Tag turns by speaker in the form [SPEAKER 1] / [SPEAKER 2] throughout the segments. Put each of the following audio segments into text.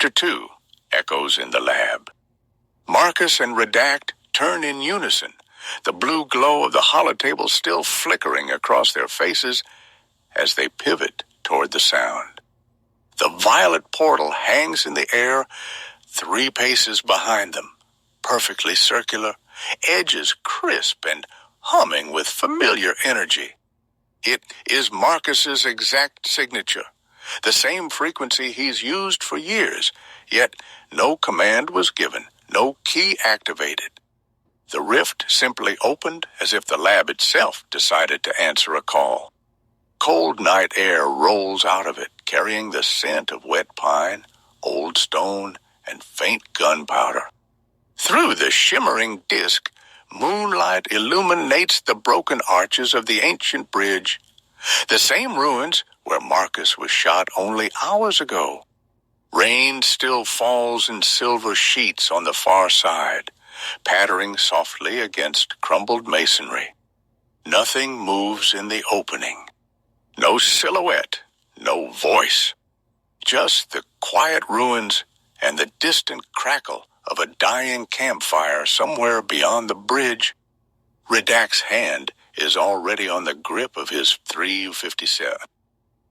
[SPEAKER 1] Signature 2 echoes in the lab. Marcus and Redact turn in unison, the blue glow of the holotable still flickering across their faces as they pivot toward the sound. The violet portal hangs in the air 3 paces behind them, perfectly circular, edges crisp and humming with familiar energy. It is Marcus's exact signature, the same frequency he's used for years, yet no command was given, no key activated. The rift simply opened as if the lab itself decided to answer a call. Cold night air rolls out of it, carrying the scent of wet pine, old stone, and faint gunpowder. Through the shimmering disk, moonlight illuminates the broken arches of the ancient bridge, the same ruins where Marcus was shot only hours ago. Rain still falls in silver sheets on the far side, pattering softly against crumbled masonry. Nothing moves in the opening. No silhouette, no voice. Just the quiet ruins and the distant crackle of a dying campfire somewhere beyond the bridge. Redact's hand is already on the grip of his .357.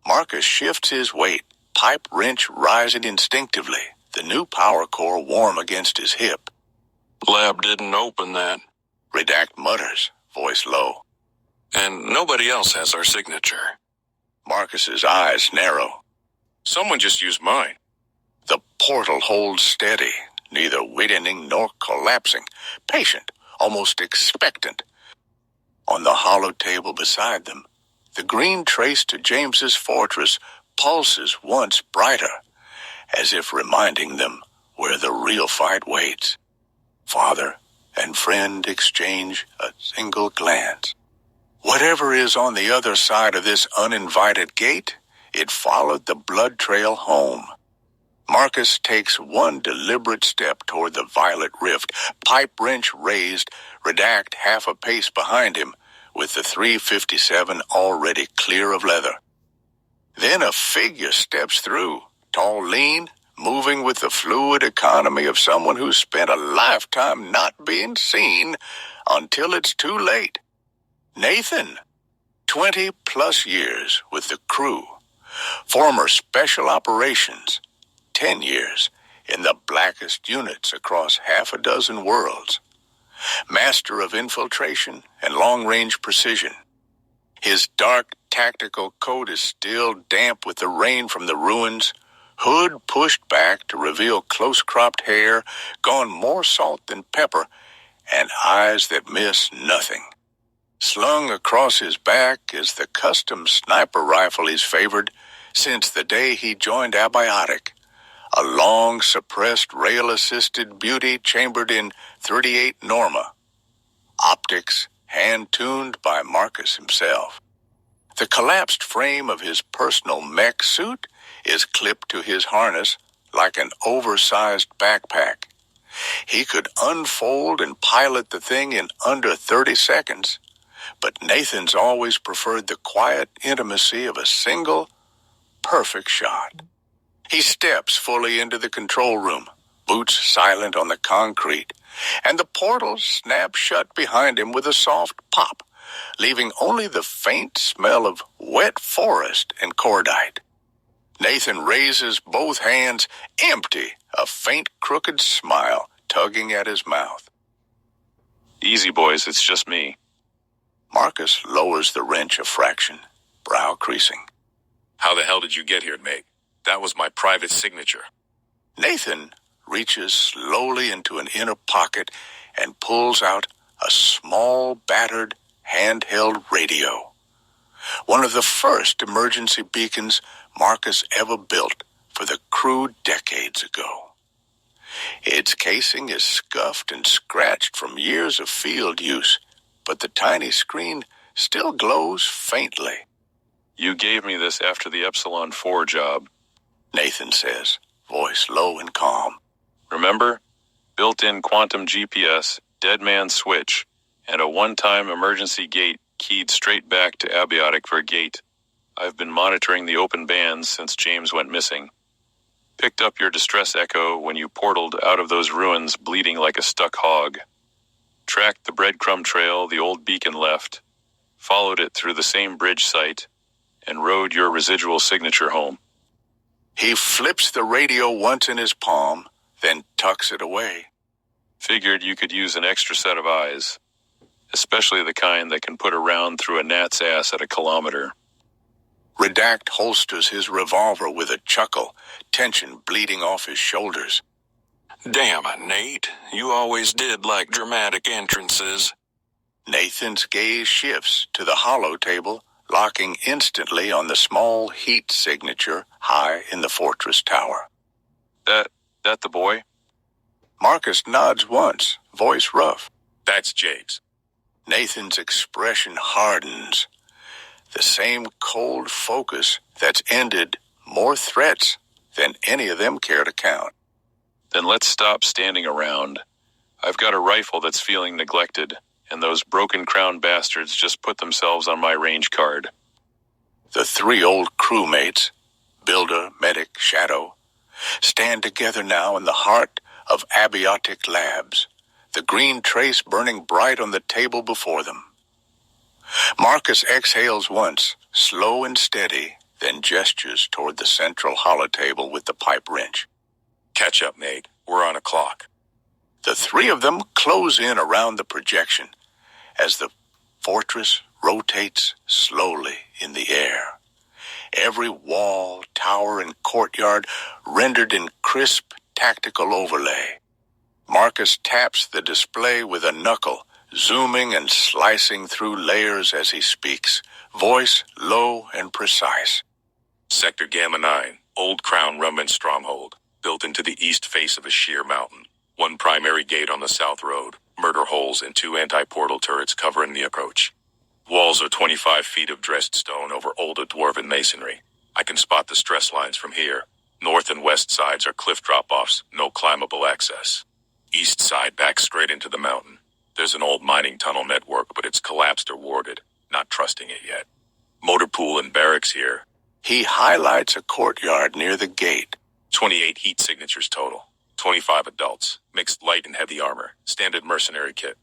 [SPEAKER 1] Marcus shifts his weight, pipe wrench rising instinctively, the new power core warm against his hip.
[SPEAKER 2] Lab didn't open that,
[SPEAKER 1] Redact mutters, voice low.
[SPEAKER 2] And nobody else has our signature.
[SPEAKER 1] Marcus's eyes narrow.
[SPEAKER 2] Someone just used mine.
[SPEAKER 1] The portal holds steady, neither widening nor collapsing, patient, almost expectant. On the hollow table beside them, the green trace to James's fortress pulses once brighter, as if reminding them where the real fight waits. Father and friend exchange a single glance. Whatever is on the other side of this uninvited gate, it followed the blood trail home. Marcus takes one deliberate step toward the violet rift, pipe wrench raised, Redact half a pace behind him, with the .357 already clear of leather. Then a figure steps through, tall, lean, moving with the fluid economy of someone who's spent a lifetime not being seen until it's too late. Nathan, 20-plus years with the crew, former special operations, 10 years in the blackest units across half a dozen worlds, master of infiltration and long-range precision. His dark tactical coat is still damp with the rain from the ruins, hood pushed back to reveal close-cropped hair, gone more salt than pepper, and eyes that miss nothing. Slung across his back is the custom sniper rifle he's favored since the day he joined Abiotic, a long suppressed rail-assisted beauty chambered in .38 Norma. Optics hand-tuned by Marcus himself. The collapsed frame of his personal mech suit is clipped to his harness like an oversized backpack. He could unfold and pilot the thing in under 30 seconds, but Nathan's always preferred the quiet intimacy of a single, perfect shot. He steps fully into the control room, boots silent on the concrete, and the portal snaps shut behind him with a soft pop, leaving only the faint smell of wet forest and cordite. Nathan raises both hands, empty, a faint crooked smile tugging at his mouth.
[SPEAKER 2] Easy, boys, it's just me.
[SPEAKER 1] Marcus lowers the wrench a fraction, brow creasing.
[SPEAKER 2] How the hell did you get here, mate? That was my private signature.
[SPEAKER 1] Nathan reaches slowly into an inner pocket and pulls out a small, battered, handheld radio. One of the first emergency beacons Marcus ever built for the crew decades ago. Its casing is scuffed and scratched from years of field use, but the tiny screen still glows faintly.
[SPEAKER 2] You gave me this after the Epsilon 4 job,
[SPEAKER 1] Nathan says, voice low and calm.
[SPEAKER 2] Remember? Built-in quantum GPS, dead man switch, and a one-time emergency gate keyed straight back to Abiotic for a gate. I've been monitoring the open bands since James went missing. Picked up your distress echo when you portaled out of those ruins bleeding like a stuck hog. Tracked the breadcrumb trail the old beacon left, followed it through the same bridge site, and rode your residual signature home.
[SPEAKER 1] He flips the radio once in his palm, then tucks it away.
[SPEAKER 2] Figured you could use an extra set of eyes, especially the kind that can put a round through a gnat's ass at a kilometer.
[SPEAKER 1] Redact holsters his revolver with a chuckle, tension bleeding off his shoulders.
[SPEAKER 3] Damn it, Nate. You always did like dramatic entrances.
[SPEAKER 1] Nathan's gaze shifts to the holo table, locking instantly on the small heat signature high in the fortress tower.
[SPEAKER 2] That the boy?
[SPEAKER 1] Marcus nods once, voice rough.
[SPEAKER 4] That's James.
[SPEAKER 1] Nathan's expression hardens. The same cold focus that's ended more threats than any of them care to count.
[SPEAKER 2] Then let's stop standing around. I've got a rifle that's feeling neglected, and those broken crown bastards just put themselves on my range card.
[SPEAKER 1] The three old crewmates, Builder, Medic, Shadow, stand together now in the heart of Abiotic Labs, the green trace burning bright on the table before them. Marcus exhales once, slow and steady, then gestures toward the central holotable with the pipe wrench.
[SPEAKER 4] Catch up, Nate. We're on a clock.
[SPEAKER 1] The three of them close in around the projection as the fortress rotates slowly in the air. Every wall, tower, and courtyard rendered in crisp tactical overlay. Marcus taps the display with a knuckle, zooming and slicing through layers as he speaks, voice low and precise.
[SPEAKER 4] Sector Gamma 9, Old Crown Rumman Stronghold, built into the east face of a sheer mountain. One primary gate on the south road, murder holes and 2 anti-portal turrets covering the approach. Walls are 25 feet of dressed stone over older dwarven masonry. I can spot the stress lines from here. North and west sides are cliff drop-offs, no climbable access. East side backs straight into the mountain. There's an old mining tunnel network, but it's collapsed or warded. Not trusting it yet. Motor pool and barracks here.
[SPEAKER 1] He highlights a courtyard near the gate.
[SPEAKER 4] 28 heat signatures total. 25 adults, mixed light and heavy armor, standard mercenary kit.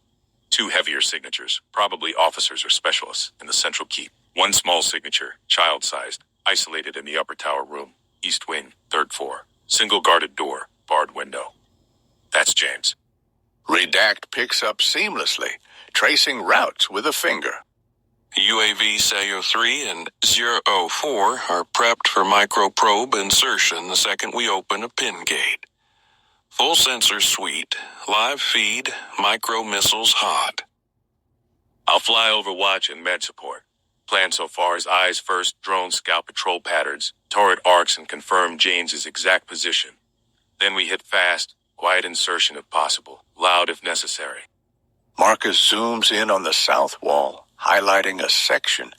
[SPEAKER 4] 2 heavier signatures, probably officers or specialists, in the central keep. 1 small signature, child-sized, isolated in the upper tower room. East wing, 3rd floor. Single guarded door, barred window. That's James.
[SPEAKER 1] Redact picks up seamlessly, tracing routes with a finger.
[SPEAKER 3] UAV Sayo 3 and 04 are prepped for microprobe insertion the second we open a pin gate. Full sensor suite, live feed, micro missiles hot.
[SPEAKER 4] I'll fly over watch and med support. Plan so far is eyes first, drone scout patrol patterns, turret arcs, and confirm James's exact position. Then we hit fast, quiet insertion if possible, loud if necessary.
[SPEAKER 1] Marcus zooms in on the south wall, highlighting a section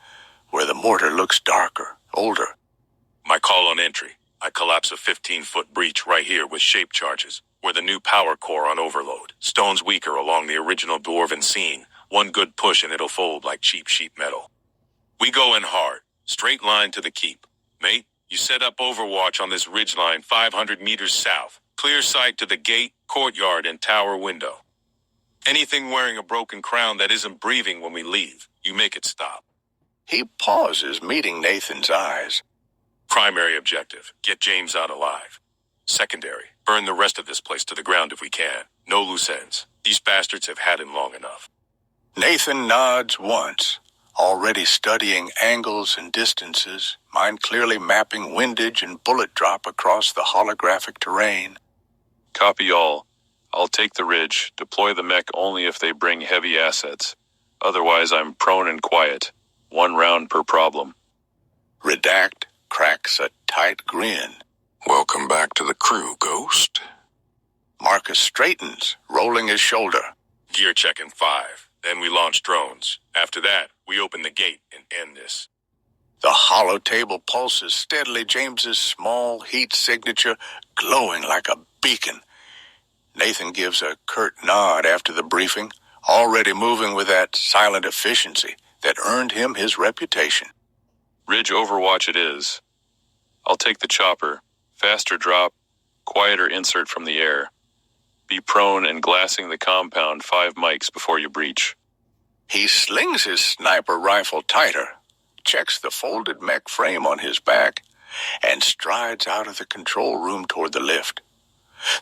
[SPEAKER 1] where the mortar looks darker, older.
[SPEAKER 4] My call on entry. I collapse a 15-foot breach right here with shape charges. We're the new power core on overload. Stones weaker along the original dwarven scene. One good push and it'll fold like cheap sheet metal. We go in hard. Straight line to the keep. Mate, you set up overwatch on this ridgeline 500 meters south. Clear sight to the gate, courtyard, and tower window. Anything wearing a broken crown that isn't breathing when we leave, you make it stop.
[SPEAKER 1] He pauses, meeting Nathan's eyes.
[SPEAKER 4] Primary objective, get James out alive. Secondary, burn the rest of this place to the ground if we can. No loose ends. These bastards have had him long enough.
[SPEAKER 1] Nathan nods once, already studying angles and distances, mind clearly mapping windage and bullet drop across the holographic terrain.
[SPEAKER 2] Copy all. I'll take the ridge, deploy the mech only if they bring heavy assets. Otherwise, I'm prone and quiet. 1 round per problem.
[SPEAKER 1] Redact cracks a tight grin.
[SPEAKER 3] Welcome back to the crew, Ghost.
[SPEAKER 1] Marcus straightens, rolling his shoulder.
[SPEAKER 4] Gear check in 5. Then we launch drones. After that, we open the gate and end this.
[SPEAKER 1] The holotable pulses steadily, James's small heat signature glowing like a beacon. Nathan gives a curt nod after the briefing, already moving with that silent efficiency that earned him his reputation.
[SPEAKER 2] Ridge overwatch it is. I'll take the chopper. Faster drop, Quieter insert from the air. Be prone and glassing the compound 5 mics before you breach.
[SPEAKER 1] He slings his sniper rifle tighter, checks the folded mech frame on his back, and strides out of the control room toward the lift.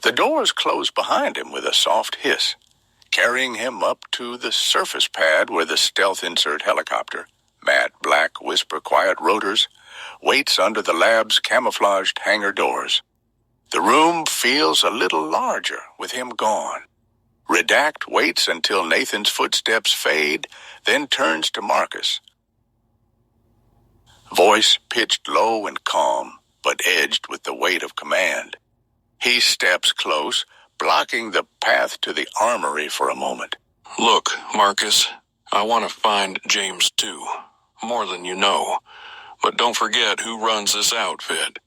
[SPEAKER 1] The doors close behind him with a soft hiss, carrying him up to the surface pad where the stealth insert helicopter, matte black whisper quiet rotors, waits under the lab's camouflaged hangar doors. The room feels a little larger with him gone. Redact waits until Nathan's footsteps fade, then turns to Marcus. Voice pitched low and calm, but edged with the weight of command. He steps close, blocking the path to the armory for a moment.
[SPEAKER 3] Look, Marcus, I want to find James too. More than you know. But don't forget who runs this outfit.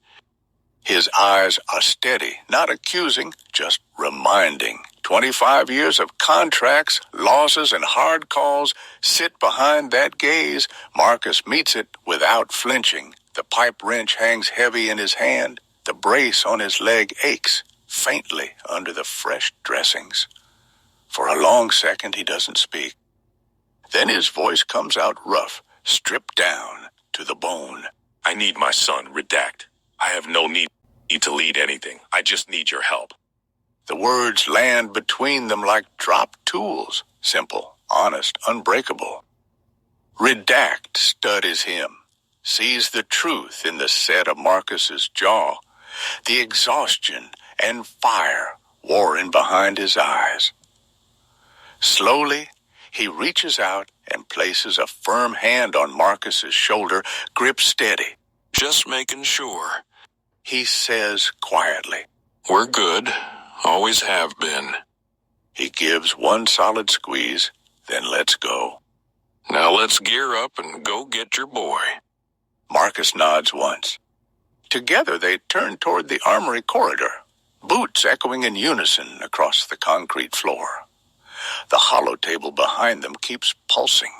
[SPEAKER 1] His eyes are steady, not accusing, just reminding. 25 years of contracts, losses, and hard calls sit behind that gaze. Marcus meets it without flinching. The pipe wrench hangs heavy in his hand. The brace on his leg aches faintly under the fresh dressings. For a long second, he doesn't speak. Then his voice comes out rough, stripped down to the bone.
[SPEAKER 4] I need my son, Redact. I have no need to lead anything. I just need your help.
[SPEAKER 1] The words land between them like dropped tools, simple, honest, unbreakable. Redact studies him, sees the truth in the set of Marcus's jaw, the exhaustion and fire warring behind his eyes. Slowly, he reaches out and places a firm hand on Marcus's shoulder, grip steady.
[SPEAKER 3] Just making sure.
[SPEAKER 1] He says quietly,
[SPEAKER 3] We're good. Always have been.
[SPEAKER 1] He gives one solid squeeze, then lets go.
[SPEAKER 3] Now let's gear up and go get your boy.
[SPEAKER 1] Marcus nods once. Together they turn toward the armory corridor, boots echoing in unison across the concrete floor. The hollow table behind them keeps pulsing,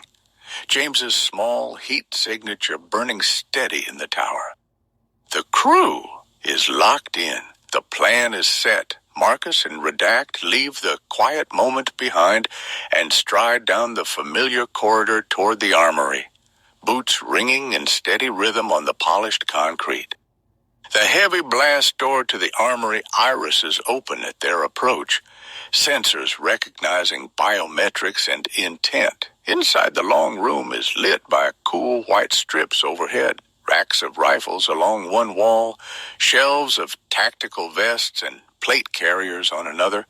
[SPEAKER 1] James's small heat signature burning steady in the tower. The crew is locked in. The plan is set. Marcus and Redact leave the quiet moment behind and stride down the familiar corridor toward the armory, boots ringing in steady rhythm on the polished concrete. The heavy blast door to the armory irises open at their approach, sensors recognizing biometrics and intent. Inside the long room is lit by cool white strips overhead, racks of rifles along one wall, shelves of tactical vests and plate carriers on another,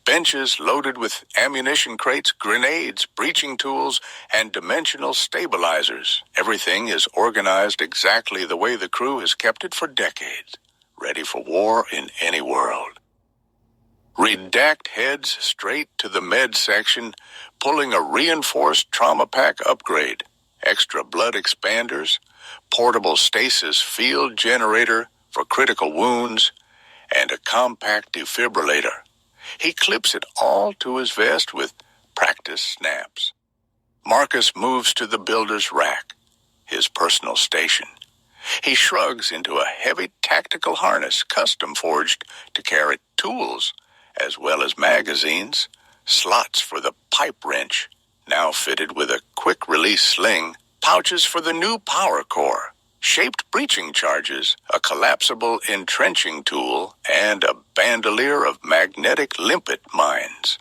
[SPEAKER 1] benches loaded with ammunition crates, grenades, breaching tools, and dimensional stabilizers. Everything is organized exactly the way the crew has kept it for decades, ready for war in any world. Redact heads straight to the med section, pulling a reinforced trauma pack upgrade, extra blood expanders, portable stasis field generator for critical wounds, and a compact defibrillator. He clips it all to his vest with practice snaps. Marcus moves to the builder's rack, his personal station. He shrugs into a heavy tactical harness custom forged to carry tools as well as magazines, slots for the pipe wrench, now fitted with a quick-release sling, pouches for the new power core, shaped breaching charges, a collapsible entrenching tool, and a bandolier of magnetic limpet mines.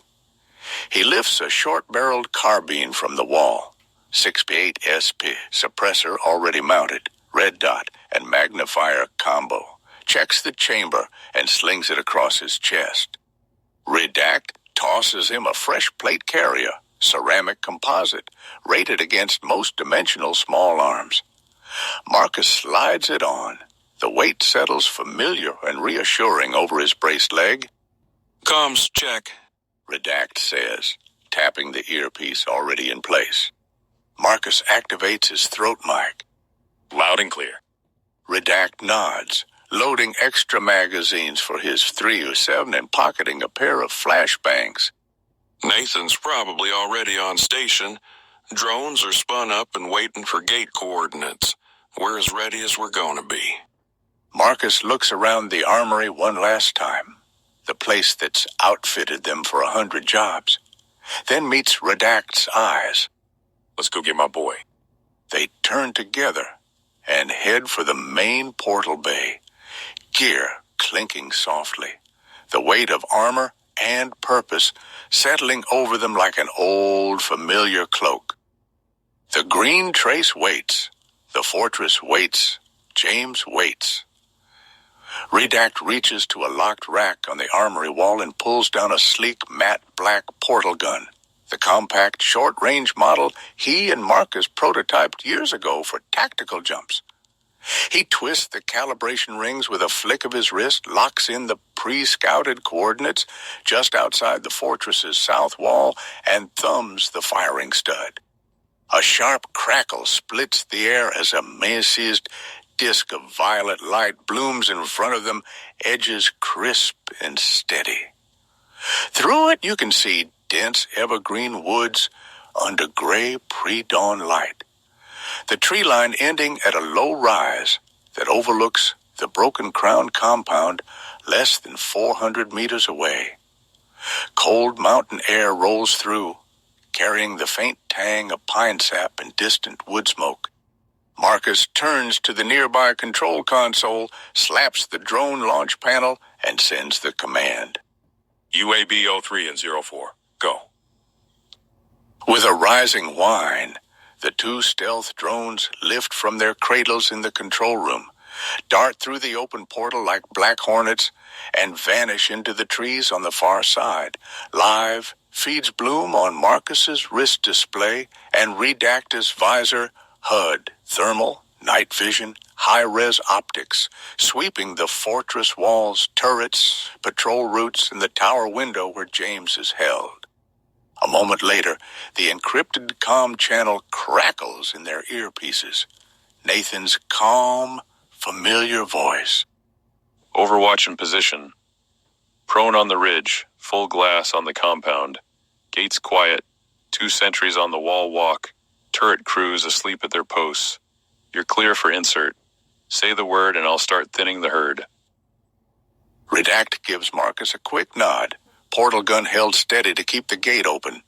[SPEAKER 1] He lifts a short-barreled carbine from the wall, 6.8 SP, suppressor already mounted, red dot, and magnifier combo, checks the chamber, and slings it across his chest. Redact tosses him a fresh plate carrier, ceramic composite, rated against most dimensional small arms. Marcus slides it on. The weight settles familiar and reassuring over his braced leg.
[SPEAKER 3] Comms check.
[SPEAKER 1] Redact says, tapping the earpiece already in place. Marcus activates his throat mic.
[SPEAKER 4] Loud and clear.
[SPEAKER 1] Redact nods, loading extra magazines for his .307 and pocketing a pair of flashbangs.
[SPEAKER 3] Nathan's probably already on station. Drones are spun up and waiting for gate coordinates. We're as ready as we're gonna be.
[SPEAKER 1] Marcus looks around the armory one last time, the place that's outfitted them for 100 jobs, then meets Redact's eyes.
[SPEAKER 4] Let's go get my boy.
[SPEAKER 1] They turn together and head for the main portal bay, gear clinking softly, the weight of armor and purpose settling over them like an old familiar cloak. The green trace waits. The fortress waits. James waits. Redact reaches to a locked rack on the armory wall and pulls down a sleek matte black portal gun, the compact short-range model he and Marcus prototyped years ago for tactical jumps. He twists the calibration rings with a flick of his wrist, locks in the pre-scouted coordinates just outside the fortress's south wall, and thumbs the firing stud. A sharp crackle splits the air as a macized disk of violet light blooms in front of them, edges crisp and steady. Through it you can see dense evergreen woods under gray pre-dawn light, the tree line ending at a low rise that overlooks the Broken Crown compound less than 400 meters away. Cold mountain air rolls through, carrying the faint tang of pine sap and distant wood smoke. Marcus turns to the nearby control console, slaps the drone launch panel, and sends the command.
[SPEAKER 4] UAB 03 and 04. Go.
[SPEAKER 1] With a rising whine, the two stealth drones lift from their cradles in the control room, dart through the open portal like black hornets, and vanish into the trees on the far side. Live feeds bloom on Marcus's wrist display and Redactus visor, HUD, thermal, night vision, high-res optics, sweeping the fortress walls, turrets, patrol routes, and the tower window where James is held. A moment later, the encrypted comm channel crackles in their earpieces. Nathan's calm, familiar voice.
[SPEAKER 2] Overwatch in position. Prone on the ridge, full glass on the compound. Gates quiet, 2 sentries on the wall walk, turret crews asleep at their posts. You're clear for insert. Say the word and I'll start thinning the herd.
[SPEAKER 1] Redact gives Marcus a quick nod, portal gun held steady to keep the gate open.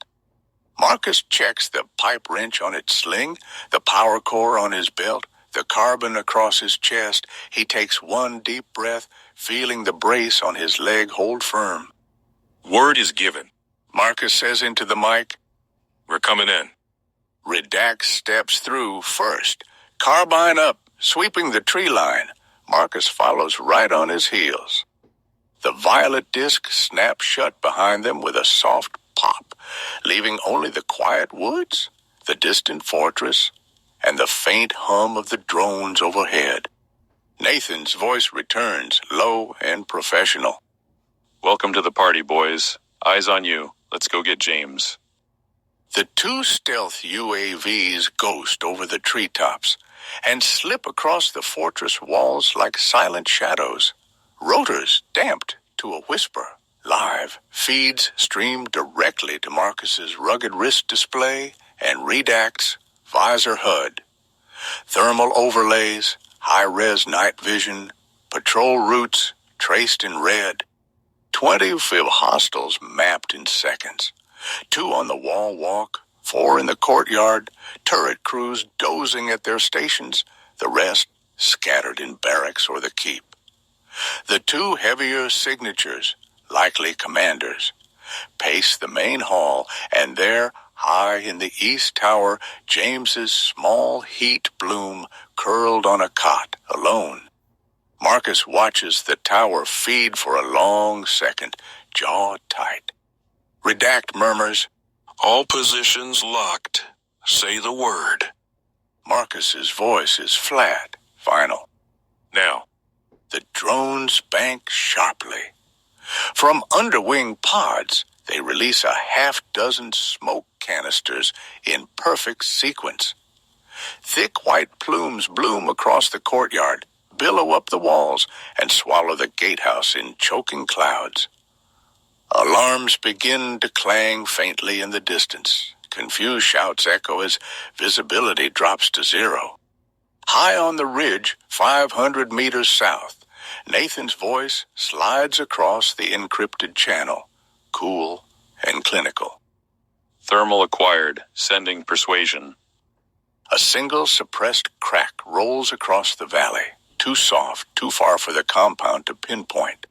[SPEAKER 1] Marcus checks the pipe wrench on its sling, the power core on his belt, the carbon across his chest. He takes one deep breath, feeling the brace on his leg hold firm.
[SPEAKER 4] Word is given.
[SPEAKER 1] Marcus says into the mic.
[SPEAKER 4] We're coming in.
[SPEAKER 1] Redact steps through first, carbine up, sweeping the tree line. Marcus follows right on his heels. The violet disc snaps shut behind them with a soft pop, leaving only the quiet woods, the distant fortress, and the faint hum of the drones overhead. Nathan's voice returns, low and professional.
[SPEAKER 2] Welcome to the party, boys. Eyes on you. Let's go get James.
[SPEAKER 1] The 2 stealth UAVs ghost over the treetops and slip across the fortress walls like silent shadows. Rotors damped to a whisper. Live feeds stream directly to Marcus's rugged wrist display and Redact's visor HUD. Thermal overlays, high-res night vision, patrol routes traced in red. 20 Fib hostiles mapped in seconds. 2 on the wall walk, 4 in the courtyard, turret crews dozing at their stations, the rest scattered in barracks or the keep. The 2 heavier signatures, likely commanders, pace the main hall, and there, high in the east tower, James's small heat bloom curled on a cot, alone. Marcus watches the tower feed for a long second, jaw tight. Redact murmurs,
[SPEAKER 3] All positions locked. Say the word.
[SPEAKER 1] Marcus's voice is flat, final.
[SPEAKER 4] Now.
[SPEAKER 1] The drones bank sharply. From underwing pods, they release a half-dozen smoke canisters in perfect sequence. Thick white plumes bloom across the courtyard, billow up the walls, and swallow the gatehouse in choking clouds. Alarms begin to clang faintly in the distance. Confused shouts echo as visibility drops to 0. High on the ridge, 500 meters south, Nathan's voice slides across the encrypted channel, cool and clinical.
[SPEAKER 2] Thermal acquired, sending persuasion.
[SPEAKER 1] A single suppressed crack rolls across the valley, too soft, too far for the compound to pinpoint.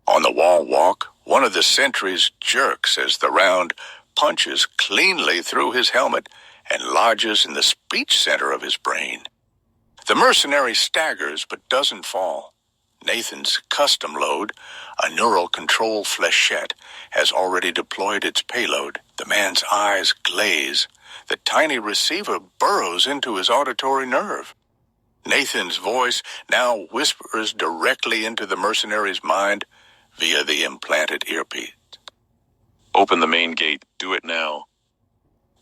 [SPEAKER 1] On the wall walk, one of the sentries jerks as the round punches cleanly through his helmet and lodges in the speech center of his brain. The mercenary staggers but doesn't fall. Nathan's custom load, a neural control flechette, has already deployed its payload. The man's eyes glaze. The tiny receiver burrows into his auditory nerve. Nathan's voice now whispers directly into the mercenary's mind via the implanted earpiece.
[SPEAKER 2] Open the main gate. Do it now.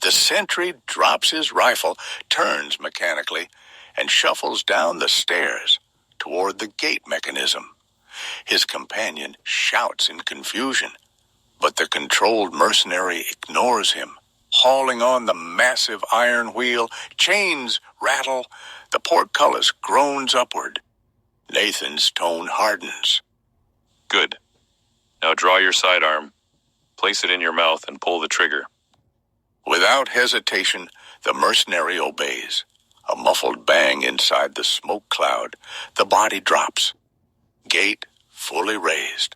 [SPEAKER 1] The sentry drops his rifle, turns mechanically, and shuffles down the stairs toward the gate mechanism. His companion shouts in confusion, but the controlled mercenary ignores him, hauling on the massive iron wheel. Chains rattle. The portcullis groans upward. Nathan's tone hardens.
[SPEAKER 2] Good. Now draw your sidearm, place it in your mouth, and pull the trigger.
[SPEAKER 1] Without hesitation, the mercenary obeys. A muffled bang inside the smoke cloud. The body drops. Gate fully raised.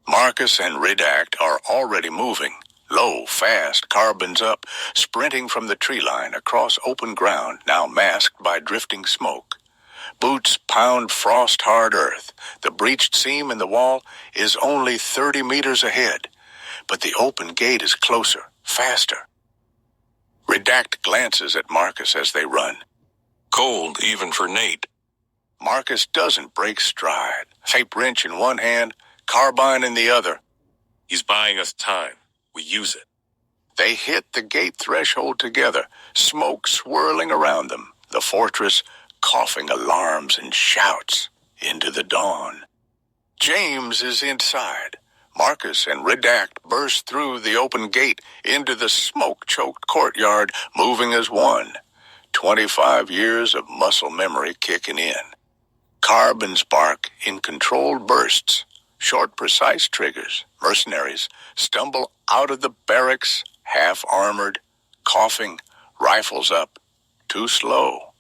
[SPEAKER 1] Marcus and Redact are already moving. Low, fast, carbons up, sprinting from the tree line across open ground, now masked by drifting smoke. Boots pound frost-hard earth. The breached seam in the wall is only 30 meters ahead, but the open gate is closer, faster. Redact glances at Marcus as they run.
[SPEAKER 3] Cold, even for Nate.
[SPEAKER 1] Marcus doesn't break stride. Tape wrench in one hand, carbine in the other.
[SPEAKER 4] He's buying us time. We use it.
[SPEAKER 1] They hit the gate threshold together, smoke swirling around them, the fortress coughing alarms and shouts into the dawn. James is inside. Marcus and Redact burst through the open gate into the smoke-choked courtyard, moving as one. 25 years of muscle memory kicking in. Carbons bark in controlled bursts. Short, precise triggers. Mercenaries stumble out of the barracks, half-armored, coughing, rifles up. Too slow.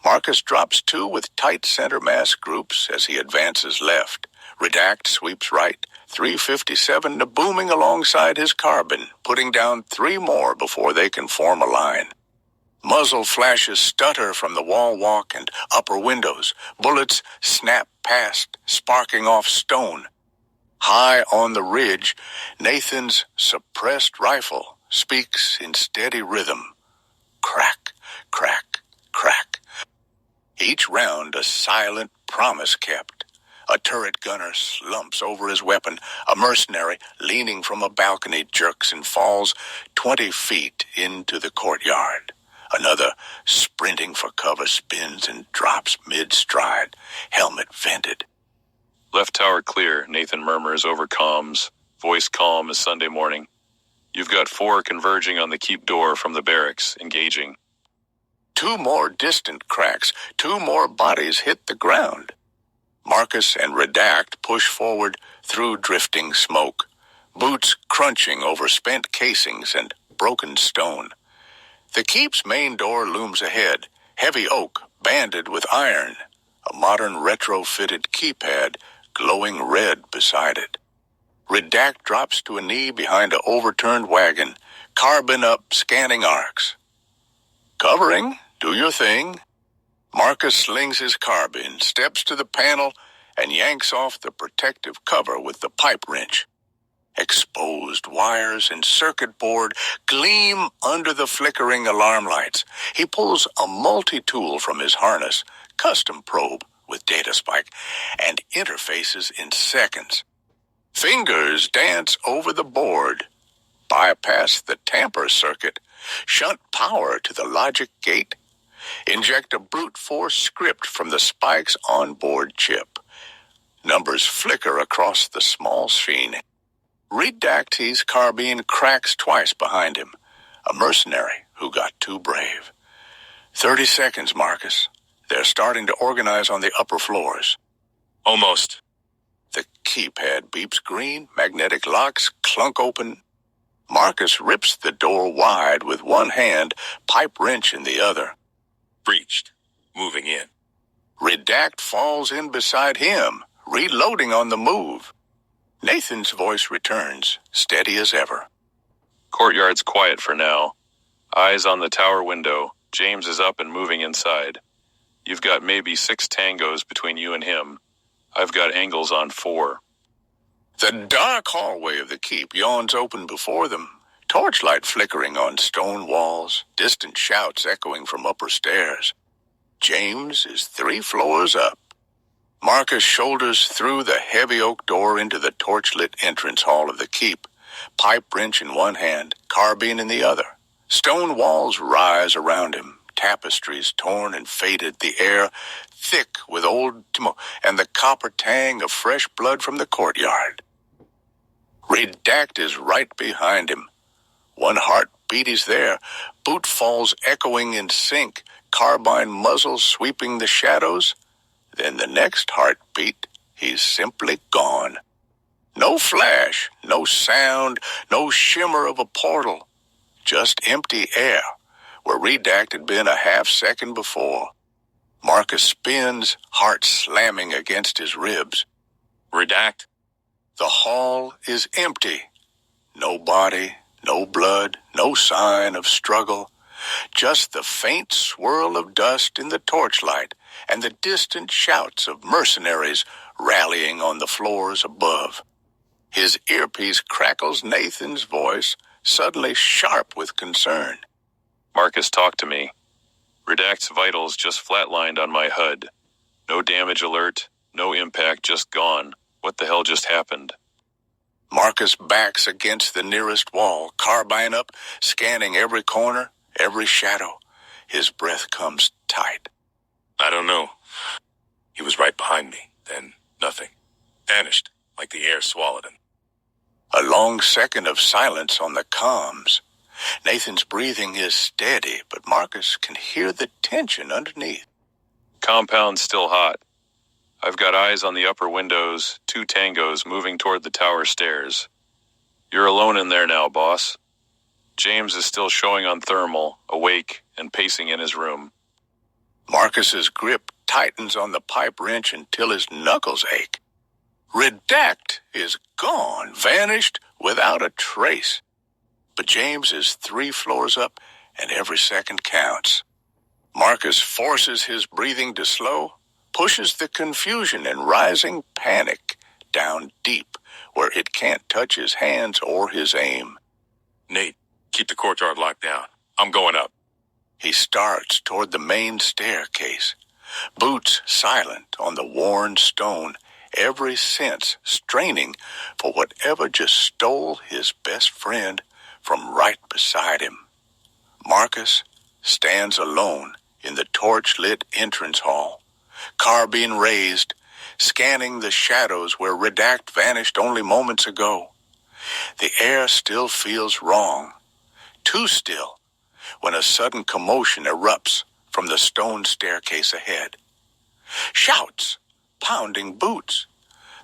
[SPEAKER 1] Marcus drops two with tight center mass groups as he advances left. Redact sweeps right. 357 booming alongside his carbine, putting down three more before they can form a line. Muzzle flashes stutter from the wall walk and upper windows. Bullets snap past, sparking off stone. High on the ridge, Nathan's suppressed rifle speaks in steady rhythm. Crack, crack, crack. Each round a silent promise kept. A turret gunner slumps over his weapon. A mercenary, leaning from a balcony, jerks and falls 20 feet into the courtyard. Another, sprinting for cover, spins and drops mid-stride, helmet vented.
[SPEAKER 2] Left tower clear, Nathan murmurs over comms, voice calm as Sunday morning. You've got 4 converging on the keep door from the barracks, engaging.
[SPEAKER 1] 2 more distant cracks, 2 more bodies hit the ground. Marcus and Redact push forward through drifting smoke, boots crunching over spent casings and broken stone. The keep's main door looms ahead, heavy oak banded with iron, a modern retrofitted keypad glowing red beside it. Redact drops to a knee behind an overturned wagon, carbine up, scanning arcs. Covering, do your thing. Marcus slings his carbine, steps to the panel, and yanks off the protective cover with the pipe wrench. Exposed wires and circuit board gleam under the flickering alarm lights. He pulls a multi-tool from his harness, custom probe with data spike, and interfaces in seconds. Fingers dance over the board, bypass the tamper circuit, shunt power to the logic gate, inject a brute force script from the spike's onboard chip. Numbers flicker across the small screen. Redacty's carbine cracks twice behind him, a mercenary who got too brave. 30 seconds, Marcus. They're starting to organize on the upper floors.
[SPEAKER 4] Almost.
[SPEAKER 1] The keypad beeps green, magnetic locks clunk open. Marcus rips the door wide with one hand, pipe wrench in the other.
[SPEAKER 4] Breached. Moving in.
[SPEAKER 1] Redact falls in beside him, reloading on the move. Nathan's voice returns, steady as ever.
[SPEAKER 2] Courtyard's quiet for now. Eyes on the tower window. James is up and moving inside. You've got maybe 6 tangos between you and him. I've got angles on 4.
[SPEAKER 1] The dark hallway of the keep yawns open before them, torchlight flickering on stone walls, distant shouts echoing from upper stairs. James is 3 floors up. Marcus shoulders through the heavy oak door into the torchlit entrance hall of the keep, pipe wrench in one hand, carbine in the other. Stone walls rise around him, tapestries torn and faded, the air thick with old and the copper tang of fresh blood from the courtyard. Redact is right behind him. One heartbeat is there, boot falls echoing in sync, carbine muzzle sweeping the shadows. Then the next heartbeat, he's simply gone. No flash, no sound, no shimmer of a portal. Just empty air, where Redact had been a half-second before. Marcus spins, heart slamming against his ribs.
[SPEAKER 4] Redact.
[SPEAKER 1] The hall is empty. No body, no blood, no sign of struggle. Just the faint swirl of dust in the torchlight and the distant shouts of mercenaries rallying on the floors above. His earpiece crackles Nathan's voice, suddenly sharp with concern.
[SPEAKER 2] Marcus, talk to me. Redact's vitals just flatlined on my HUD. No damage alert, no impact, just gone. What the hell just happened?
[SPEAKER 1] Marcus backs against the nearest wall, carbine up, scanning every corner, every shadow. His breath comes tight.
[SPEAKER 4] I don't know. He was right behind me. Then nothing. Vanished, like the air swallowed him.
[SPEAKER 1] A long second of silence on the comms. Nathan's breathing is steady, but Marcus can hear the tension underneath.
[SPEAKER 2] Compound's still hot. I've got eyes on the upper windows, 2 tangos moving toward the tower stairs. You're alone in there now, boss. James is still showing on thermal, awake, and pacing in his room.
[SPEAKER 1] Marcus's grip tightens on the pipe wrench until his knuckles ache. Redact is gone, vanished without a trace. But James is 3 floors up, and every second counts. Marcus forces his breathing to slow, pushes the confusion and rising panic down deep where it can't touch his hands or his aim.
[SPEAKER 4] Nate, keep the courtyard locked down. I'm going up.
[SPEAKER 1] He starts toward the main staircase, boots silent on the worn stone, every sense straining for whatever just stole his best friend from right beside him. Marcus stands alone in the torch-lit entrance hall, carbine raised, scanning the shadows where Redact vanished only moments ago. The air still feels wrong, too still, when a sudden commotion erupts from the stone staircase ahead. Shouts, pounding boots,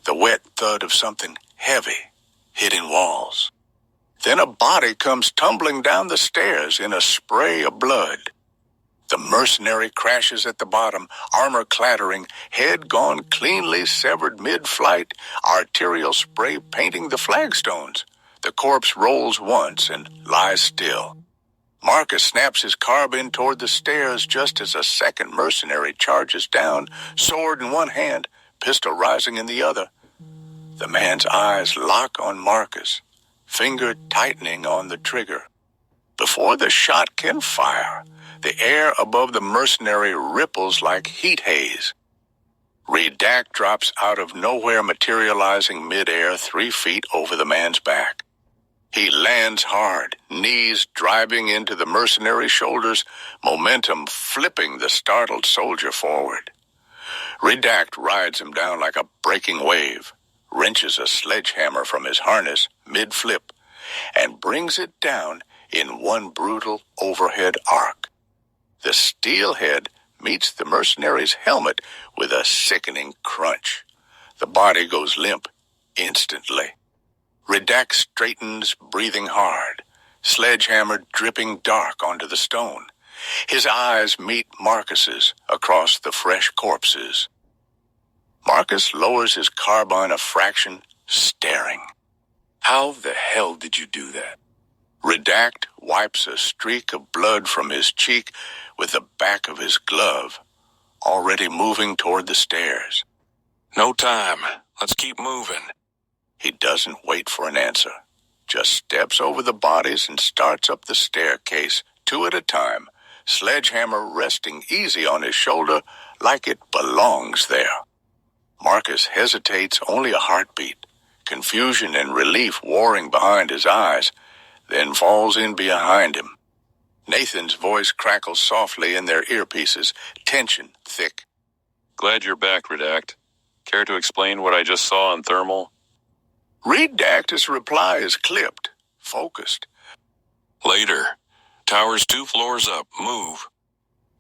[SPEAKER 1] the wet thud of something heavy hitting walls. Then a body comes tumbling down the stairs in a spray of blood. The mercenary crashes at the bottom, armor clattering, head gone cleanly severed mid-flight, arterial spray painting the flagstones. The corpse rolls once and lies still. Marcus snaps his carbine toward the stairs just as a second mercenary charges down, sword in one hand, pistol rising in the other. The man's eyes lock on Marcus, finger tightening on the trigger. Before the shot can fire, the air above the mercenary ripples like heat haze. Redact drops out of nowhere, materializing midair 3 feet over the man's back. He lands hard, knees driving into the mercenary's shoulders, momentum flipping the startled soldier forward. Redact rides him down like a breaking wave, wrenches a sledgehammer from his harness mid-flip, and brings it down in one brutal overhead arc. The steel head meets the mercenary's helmet with a sickening crunch. The body goes limp instantly. Redact straightens, breathing hard, sledgehammer dripping dark onto the stone. His eyes meet Marcus's across the fresh corpses. Marcus lowers his carbine a fraction, staring.
[SPEAKER 4] How the hell did you do that?
[SPEAKER 1] Redact wipes a streak of blood from his cheek with the back of his glove, already moving toward the stairs.
[SPEAKER 3] No time. Let's keep moving.
[SPEAKER 1] He doesn't wait for an answer, just steps over the bodies and starts up the staircase, 2 at a time, sledgehammer resting easy on his shoulder like it belongs there. Marcus hesitates only a heartbeat, confusion and relief warring behind his eyes, then falls in behind him. Nathan's voice crackles softly in their earpieces, tension thick.
[SPEAKER 2] Glad you're back, Redact. Care to explain what I just saw on thermal?
[SPEAKER 1] Redact's reply is clipped, focused.
[SPEAKER 3] Later. Tower's 2 floors up. Move.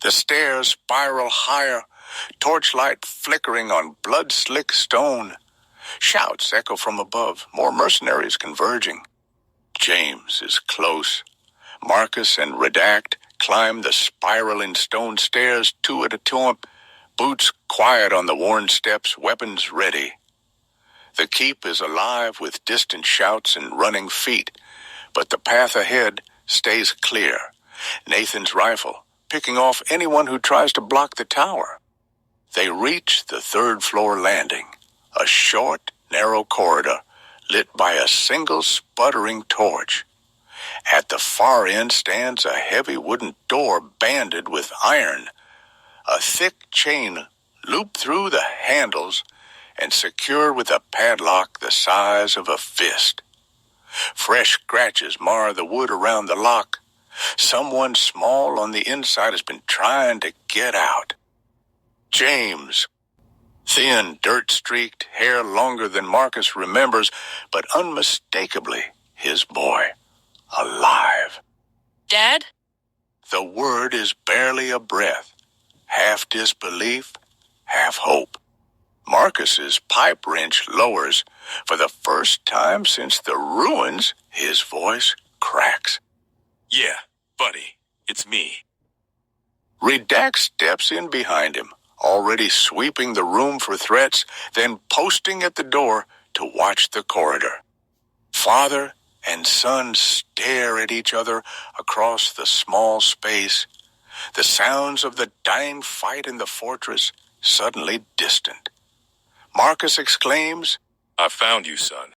[SPEAKER 1] The stairs spiral higher, torchlight flickering on blood-slick stone. Shouts echo from above, more mercenaries converging. James is close. Marcus and Redact climb the spiraling stone stairs 2 at a time, boots quiet on the worn steps, weapons ready. The keep is alive with distant shouts and running feet, but the path ahead stays clear. Nathan's rifle, picking off anyone who tries to block the tower. They reach the 3rd floor landing, a short, narrow corridor lit by a single sputtering torch. At the far end stands a heavy wooden door banded with iron, a thick chain looped through the handles and secured with a padlock the size of a fist. Fresh scratches mar the wood around the lock. Someone small on the inside has been trying to get out. James. Thin, dirt-streaked, hair longer than Marcus remembers, but unmistakably his boy. Alive.
[SPEAKER 5] Dad?
[SPEAKER 1] The word is barely a breath. Half disbelief, half hope. Marcus's pipe wrench lowers. For the first time since the ruins, his voice cracks.
[SPEAKER 4] Yeah, buddy, it's me.
[SPEAKER 1] Redact steps in behind him, already sweeping the room for threats, then posting at the door to watch the corridor. Father and son stare at each other across the small space, the sounds of the dying fight in the fortress suddenly distant. Marcus exclaims,
[SPEAKER 4] I found you, son.